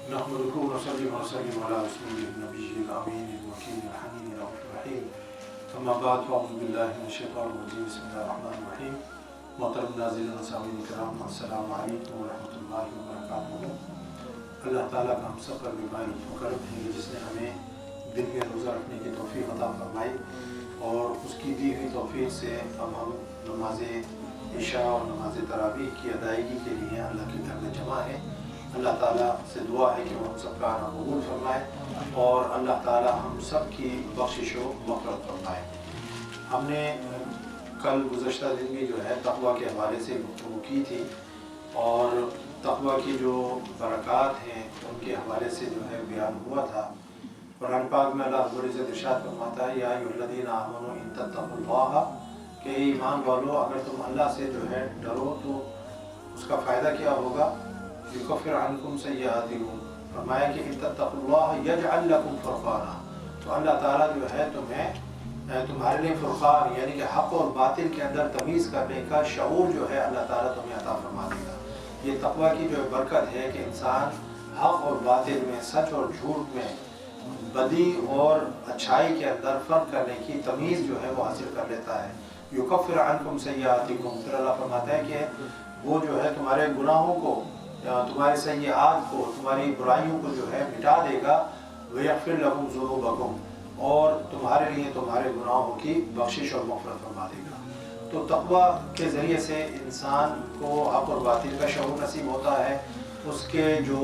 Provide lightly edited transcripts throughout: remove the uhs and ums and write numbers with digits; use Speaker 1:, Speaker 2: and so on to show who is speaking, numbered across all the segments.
Speaker 1: नहमदुहु व नसल्ली व नसल्लिमु अला रसूलिहिन नबिय्यिल अमीन वकील हनीन रहीम अम्मा बाद फ़अऊज़ु बिल्लाहि मिनश शैतानिर रजीम बिस्मिल्लाहिर रहमानिर रहीम। मोहतरम नाज़रीन व सामीन किराम, अस्सलामु अलैकुम व रहमतुल्लाहि व बरकातुहू। अल्लाह ताला का हम सब पर बीमारी करम है कि जिसने हमें दिन में रोज़ा रखने की तौफ़ीक़ अता फरमाई और उसकी दी हुई तौफ़ीक़ से अब हम नमाज़ इशा और नमाज़ तरावीह की अदायगी के लिए अल्लाह के घर में जमा है। अल्लाह ताला से दुआ है कि वो हम सब का आना कबूल फरमाए और अल्लाह ताला हम सब की बख्शिश व मग़फ़िरत फरमाए। हमने कल गुज़श्ता दिन में जो है तक़वा के हवाले से गुफ्तगू की थी और तक़वा की जो बरक़ात हैं उनके हवाले से जो है बयान हुआ था। कुरान पाक में अल्लाह रब्बुल इज़्ज़त इरशाद फरमाता है, या अय्युहल्लज़ीना आमनू इन तत्तक़ुल्लाह, कि ईमान वालों अगर तुम अल्लाह से जो है डरो तो उसका फ़ायदा क्या होगा। युकफ़िर अन्कुम सय्यातिकुम, फरमाया कि इन तत्तक़ुल्लाह यजअल लकुम फ़ुरक़ाना, तो अल्लाह ताला जो है तुम्हें तुम्हारे लिए फ़ुरक़ान यानी कि हक़ और बातिल के अंदर तमीज़ करने का शऊर जो है अल्लाह ताला तुम्हें अता फरमा देगा। ये तक़वा की जो बरकत है कि इंसान हक़ और बातिल में, सच और झूठ में, बदी और अच्छाई के अंदर फ़र्क करने की तमीज़ जो है वो हासिल कर लेता है। युकफ़िर अन्कुम सय्यातिकुम, फिर अल्लाह फरमाता है कि वो जो है तुम्हारे गुनाहों को, तुम्हारे सय्यात को, तुम्हारी बुराइयों को जो है मिटा देगा। वयग़फ़िर लकुम ज़ुनूबकुम, और तुम्हारे लिए तुम्हारे गुनाहों की बख्शिश और मग़फ़िरत फरमा देगा। तो तक़वा के ज़रिए से इंसान को हक़ और बातिल का शऊर नसीब होता है। उसके जो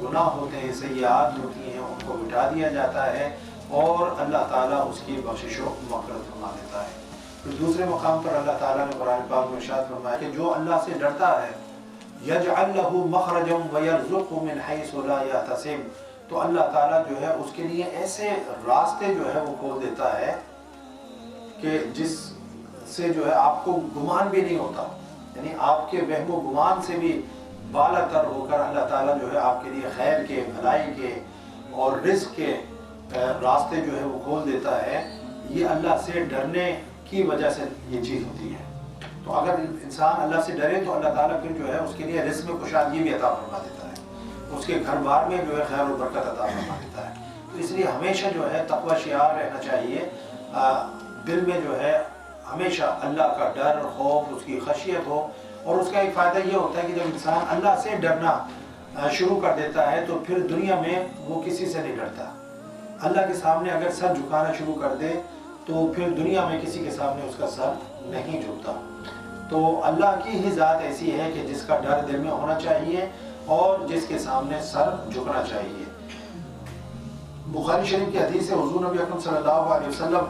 Speaker 1: गुनाह होते हैं, सय्यात होती हैं, उनको मिटा दिया जाता है और अल्लाह ताला उसकी बख्शिश और मग़फ़िरत फरमा देता है। फिर दूसरे मकाम पर अल्लाह ताला ने कुरान पाक में इरशाद फरमाया कि जो अल्लाह से डरता है, यजअल लहू मख़रजम व यरज़ुक़हु मिन हैसु ला यहतसिब, तो अल्लाह ताला जो है उसके लिए ऐसे रास्ते जो है वो खोल देता है कि जिससे जो है आपको गुमान भी नहीं होता, यानी आपके वहमो गुमान से भी बालातर होकर अल्लाह ताला जो है आपके लिए खैर के, भलाई के और रिज़्क़ के रास्ते जो है वो खोल देता है। ये अल्लाह से डरने की वजह से ये चीज़ होती है। तो अगर इंसान अल्लाह से डरे तो अल्लाह ताला फिर जो है उसके लिए रिज़्क़ में कुशादगी भी अता फरमा देता है, उसके घर बार में जो है खैर और बरकत अता फरमा देता है। तो इसलिए हमेशा जो है तक़वा शिआर रहना चाहिए। दिल में जो है हमेशा अल्लाह का डर, खौफ, उसकी खशियत हो। और उसका एक फ़ायदा ये होता है कि जब इंसान अल्लाह से डरना शुरू कर देता है तो फिर दुनिया में वो किसी से नहीं डरता। अल्लाह के सामने अगर सर झुकाना शुरू कर दे तो फिर दुनिया में किसी के सामने उसका सर नहीं झुकता। तो अल्लाह की ही ज़ात ऐसी है कि जिसका डर दिल में होना चाहिए और जिसके सामने सर झुकना चाहिए। बुखारी शरीफ की हदीस है, हुज़ूर नबी अकरम सल्लल्लाहु अलैहि वसल्लम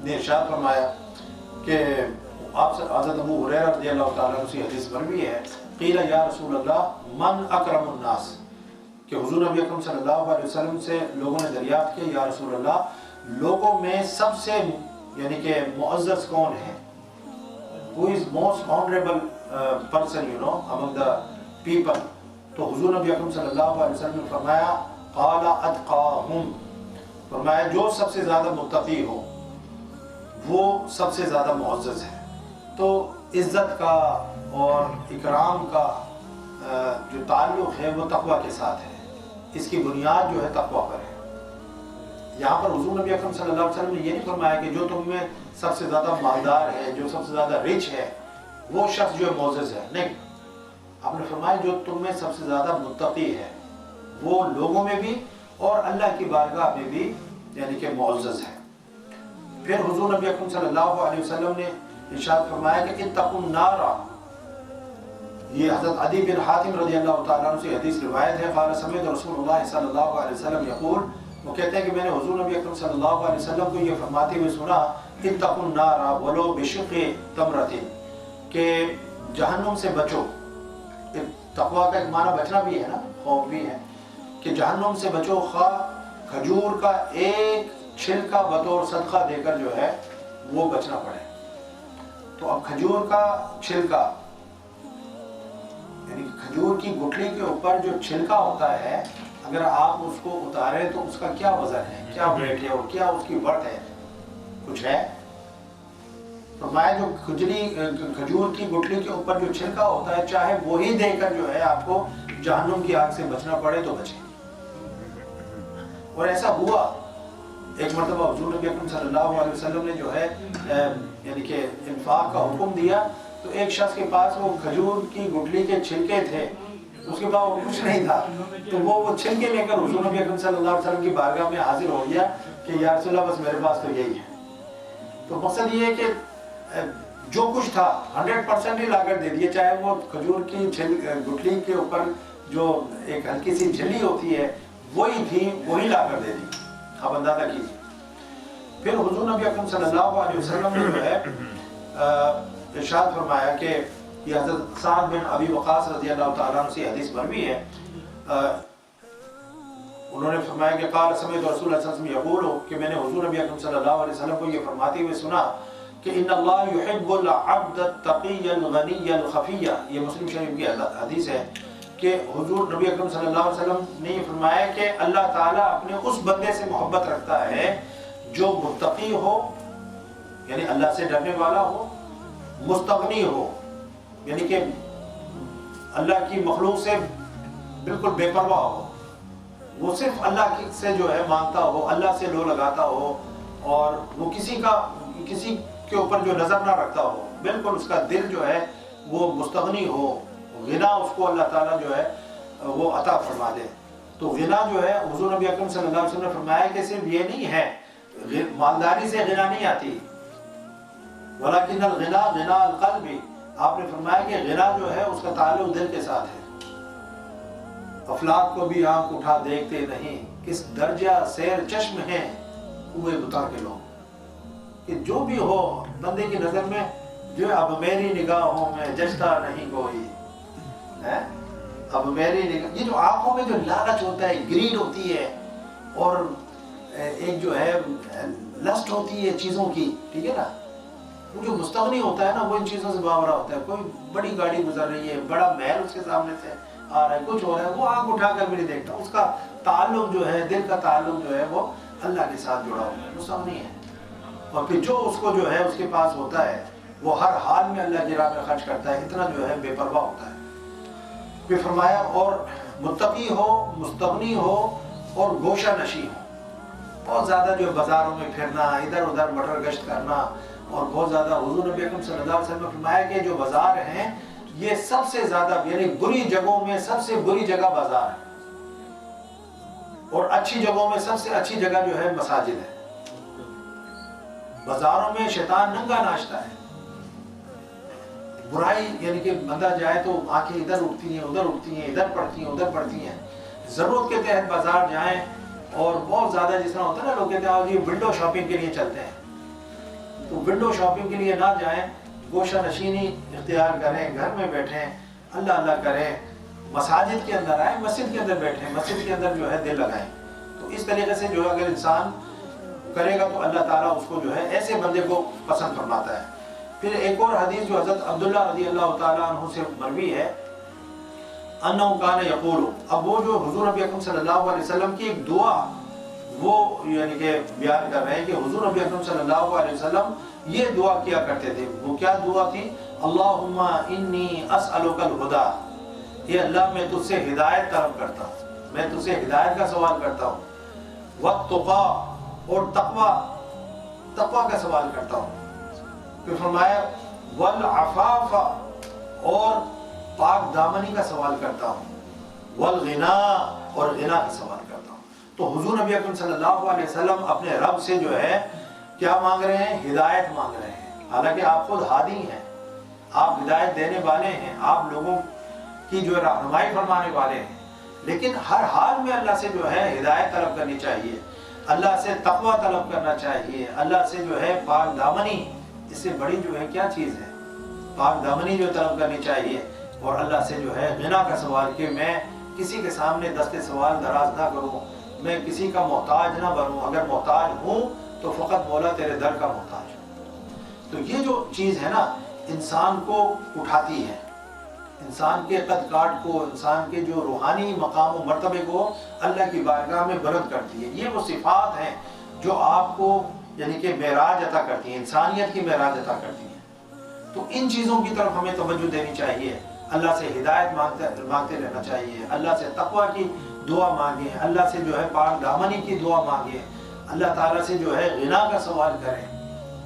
Speaker 1: ने इरशाद फरमाया कि आप हज़रत अबू हुरैरा रज़ियल्लाहु ताला अन्हु से हदीस मरवी है, क़ील या रसूल अल्लाह मन अकरमुन नास, कि हुज़ूर नबी अकरम सल्लल्लाहु अलैहि वसल्लम से लोगों ने दरियाफ्त किया, या रसूल अल्लाह, लोगों में सबसे यानी कि मुअज़्ज़ज़ कौन है, who is most honourable person you know among the people. तो हुज़ूर नबी अकरम सल्लल्लाहु अलैहि वसल्लम ने फरमाया, क़ाला अत्क़ाहुम, फरमाया जो सबसे ज़्यादा मुत्तक़ी हो वो सबसे ज़्यादा मुअज़्ज़ज़ है। तो इज़्ज़त का और इकराम का जो ताल्लुक़ है वो तक़वा के साथ है। इसकी बुनियाद जो है तक़वा पर है। यहाँ पर हुज़ूर नबी अकरम सल्लल्लाहु अलैहि वसल्लम ने ये नहीं फरमाया कि जो तुम में सबसे ज़्यादा मालदार है, जो सबसे ज़्यादा रिच है, वो शख्स जो है मुअज़्ज़ज़ है। नहीं, आपने फरमाया जो तुम में सबसे ज़्यादा मुत्तक़ी है वो लोगों में भी और अल्लाह की बारगाह में भी यानी कि मुअज़्ज़ज़ है। फिर हुज़ूर नबी अकरम सल्लल्लाहु अलैहि वसल्लम ने इरशाद फरमाया कि इत्तक़ुन नारा, ये हज़रत अदी बिन हातिम रज़ियल्लाहु ताला अन्हु से हदीस रिवायत है, क़ाल समिअतु रसूलुल्लाह सल्लल्लाहु अलैहि वसल्लम यक़ूल, वो कहते हैं कि मैंने हुज़ूर नबी अकरम सल्लल्लाहु अलैहि वसल्लम को ये फरमाते हुए सुना, इत्तक़ुन नारा वलो बिशिक़्क़ि तमरतिन, कि जहन्नुम से बचो। तक़वा का एक माना बचना भी है ना, खौफ भी है, कि जहन्नुम से बचो, खा खजूर का एक छिलका बतौर सदका देकर जो है वो बचना पड़े। तो अब खजूर का छिलका यानी खजूर की गुठली के ऊपर जो छिलका होता है, अगर आप उसको उतारें तो उसका क्या वजन है, क्या वेट है और क्या उसकी वर्थ है, कुछ है। तो मैं जो खजूर की गुठली के ऊपर जो छिलका होता है, चाहे वही देकर जो है आपको जहन्नुम की आग से बचना पड़े तो बचे। और ऐसा हुआ, एक मरतबा हुजूर नबी अकरम सल्लल्लाहु अलैहि वसल्लम ने जो है यानी कि इंफाक का हुक्म दिया, तो एक शख्स के पास वो खजूर की गुठली के छिलके थे, उसके पास वो कुछ नहीं था, तो वो छिलके लेकर हुजूर नबी अकरम सल्लल्लाहु अलैहि वसल्लम की बारगाह में हाजिर हो गया कि या रसूल अल्लाह बस मेरे पास तो यही है। तो मकसद ये है कि जो कुछ था 100% ही लाकर दे दिए, चाहे वो खजूर की गुठली के ऊपर जो एक हल्की सी झिल्ली होती है वही थी, वही लाकर दे दी। आप अंदाजा कीजिए। फिर हुजूर नबी अकरम सल्लल्लाहु अलैहि वसल्लम ने जो है इरशाद फरमाया कि ये हज़रत साद बिन अबी वक़ास रज़ियल्लाहु ताला अन्हु से हदीस मरवी है, उन्होंने फरमाया कि क़ाल समिअतु रसूलुल्लाह सल्लल्लाहु अलैहि वसल्लम यक़ूलु, कि मैंने हुजूर नबी अकरम सल्लल्लाहु अलैहि वसल्लम को ये फरमाते हुए सुना कि इन्नल्लाह युहिब्बुल अब्द अत-तक़िय्यल ग़निय्यल ख़फ़िय्य, ये मुस्लिम शरीफ की हदीस है कि हुजूर नबी अकरम सल्लल्लाहु अलैहि वसल्लम ने फरमाया कि अल्लाह ताला अपने उस बंदे से मोहब्बत रखता है जो मुत्तकी हो, यानी अल्लाह से डरने वाला हो, मुस्तगनी हो, यानी कि अल्लाह की मखलूक से बिल्कुल बेपरवाह हो, वो सिर्फ अल्लाह से जो है मांगता हो, अल्लाह से लो लगाता हो, और वो किसी के ऊपर जो नज़र ना रखता हो, बिल्कुल उसका दिल जो है वो मुस्तगनी हो, गिना उसको अल्लाह ताला जो है वो अता फरमा दे। तो गिना जो है हुजूर नबी अकरम सल्लल्लाहु अलैहि वसल्लम ने फरमाया कि सिर्फ ये नहीं है, मालदारी से गिना नहीं आती, वलाकिन्नल गिना गिनाल क़ल्बी, आपने फरमाया कि गिना जो है उसका ताल्लुक दिल के साथ है। अफलाक को भी आंख उठा देखते नहीं, किस दर्जा सैर चश्म है कुएं बुता के लोग, कि जो भी हो बंदे की नज़र में जो अब मेरी निगाहों में जचता नहीं कोई है, अब मेरी निगाह, ये जो आंखों में जो लालच होता है, ग्रीड होती है, और एक जो है लस्ट होती है चीज़ों की, ठीक है ना, वो जो मुस्तगनी होता है ना वो इन चीज़ों से बावरा होता है। कोई बड़ी गाड़ी गुजर रही है, बड़ा महल उसके सामने से आ रहा है, कुछ हो रहा है, वो आंख उठा कर भी नहीं देखता, उसका ताल्लुक जो है, दिल का ताल्लुक जो है वो अल्लाह के साथ जुड़ा हुआ है, मुस्तगनी है। और फिर जो उसको जो है उसके पास होता है वो हर हाल में अल्लाह की राह में खर्च करता है, इतना जो है बेपरवाह होता है। फिर फरमाया और मुत्तकी हो, मुस्तगनी हो और गोशा नशी हो, बहुत ज़्यादा जो बाज़ारों में फिरना, इधर उधर मटर गश्त करना, और बहुत ज़्यादा हुजूर नबी अकरम सल्लल्लाहु अलैहि वसल्लम ने फरमाया कि जो बाज़ार हैं ये सबसे ज़्यादा यानी बुरी जगहों में सबसे बुरी जगह बाज़ार है, और अच्छी जगहों में सबसे अच्छी जगह जो है मसाजिद है। बाज़ारों में शैतान नंगा नाचता है, बुराई यानी कि बंदा जाए तो आंखें इधर उठती हैं, उधर उठती हैं, इधर पड़ती हैं, उधर पड़ती हैं। ज़रूरत के तहत बाज़ार जाएं, और बहुत ज़्यादा जिस तरह होता है ना, लोग कहते हैं ये विंडो शॉपिंग के लिए चलते हैं, तो विंडो शॉपिंग के लिए ना जाएं, गोशा नशीनी इख्तियार करें, घर में बैठें, अल्लाह अल्लाह करें, मसाजिद के अंदर आए, मस्जिद के अंदर बैठें, मस्जिद के अंदर जो है दिल लगाएं। तो इस तरीके से जो है अगर इंसान करेगा तो अल्लाह ताला उसको जो है ऐसे बंदे को पसंद फरमाता है। फिर एक और हदीस जो हज़रत अब्दुल्ला रज़ियल्लाहु ताला अन्हु से मरवी है, अन्नहु कान यक़ूलु, अब वो जो हुजूर नबी अकरम सल्लल्लाहु अलैहि वसल्लम की एक दुआ वो यानी कि बयान कर रहे हैं कि हुजूर नबी अकरम सल्लल्लाहु अलैहि वसल्लम ये दुआ किया करते थे। वो क्या दुआ थी? अल्लाहुम्मा इन्नी अस्अलुकल हुदा, ये अल्लाह मैं तुझसे हिदायत तलब करता हूँ, मैं तुझसे हिदायत का सवाल करता हूँ, वत्तुक़ा, और तक़वा का सवाल करता हूँ। फिर फरमाया वल अफ़ाफ़ा, और पाक दामनी का सवाल करता हूँ, वल गिना, और गिना का सवाल करता हूँ। तो हुजूर नबी अकरम सल्लल्लाहु अलैहि वसल्लम अपने रब से जो है क्या मांग रहे हैं? हिदायत मांग रहे हैं। हालांकि आप खुद हादी हैं, आप हिदायत देने वाले हैं, आप लोगों की जो रहनुमाई फरमाने वाले हैं, लेकिन हर हाल में अल्लाह से जो है हिदायत तलब करनी चाहिए, अल्लाह से तक़वा तलब करना चाहिए, अल्लाह से जो है पाक दामनी, इससे बड़ी जो है क्या चीज़ है, पाक दामनी जो तलब करनी चाहिए, और अल्लाह से जो है गिना का सवाल कि मैं किसी के सामने दस्ते सवाल दराज ना करूँ, मैं किसी का मोहताज ना बनूँ, अगर मोहताज हूँ तो फ़कत मौला तेरे दर का मोहताज हूँ। तो ये जो चीज़ है ना इंसान को उठाती है, इंसान के कद काट को, इंसान के जो रूहानी मकाम व मर्तबे को अल्लाह की बारगाह में बुलंद करती है। ये वो सिफ़ात हैं जो आपको यानी कि मेराज अता करती हैं, इंसानियत की मेराज अता करती हैं। तो इन चीज़ों की तरफ हमें तवज्जो देनी चाहिए। اللہ سے ہدایت مانگتے رہنا چاہیے، اللہ سے تقوی کی دعا مانگیں، اللہ سے جو ہے پاک دامنی کی دعا مانگیں، اللہ تعالیٰ سے جو ہے غنا کا سوال کریں۔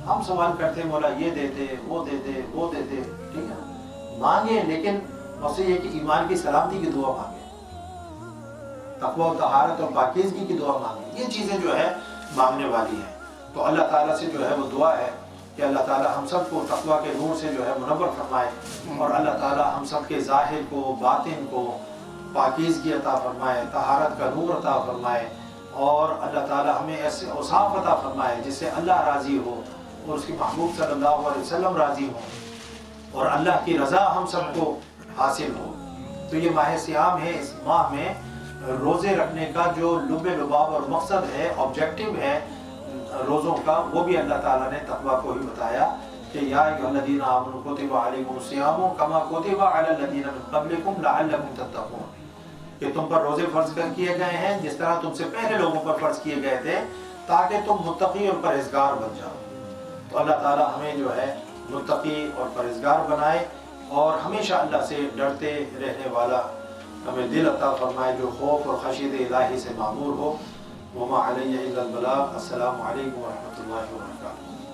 Speaker 1: ہم سوال کرتے ہیں مولا یہ دے دے، وہ دے دے، وہ دے دے، ٹھیک ہے مانگیں، لیکن مقصد یہ کہ ایمان کی سلامتی کی دعا مانگیں، تقوی و طہارت اور پاکیزگی کی دعا مانگیں، یہ چیزیں جو ہے مانگنے والی ہیں۔ تو اللہ تعالیٰ سے جو ہے وہ دعا ہے کہ اللہ تعالیٰ ہم سب کو تقوی کے نور سے جو ہے منور فرمائے، اور اللہ تعالیٰ ہم سب کے ظاہر کو باطن کو پاکیزگی عطا فرمائے، طہارت کا نور عطا فرمائے، اور اللہ تعالیٰ ہمیں ایسے اوصاف عطا فرمائے جس سے اللہ راضی ہو اور اس کے محبوب صلی اللہ علیہ وسلم راضی ہوں، اور اللہ کی رضا ہم سب کو حاصل ہو۔ تو یہ ماہ صیام ہے، اس ماہ میں روزے رکھنے کا جو لب لباب اور مقصد ہے، آبجیکٹو ہے روزوں کا، وہ بھی اللہ تعالیٰ نے تقویٰ کو ہی بتایا کہ یا ایھا الذین آمنوا کتب علیکم الصیام کما کتب علی الذین من قبلکم لعلکم تتقون، کہ تم پر روزے فرض کیے گئے ہیں جس طرح تم سے پہلے لوگوں پر فرض کیے گئے تھے تاکہ تم متقی اور پرہیزگار بن جاؤ۔ تو اللہ تعالیٰ ہمیں جو ہے متقی اور پرہیزگار بنائے، اور ہمیشہ اللہ سے ڈرتے رہنے والا ہمیں دل عطا فرمائے جو خوف اور خشیت الہی سے معمور ہو۔ وما علیہ الا البلاغ۔ السلام علیکم ورحمۃ اللہ وبرکاتہ۔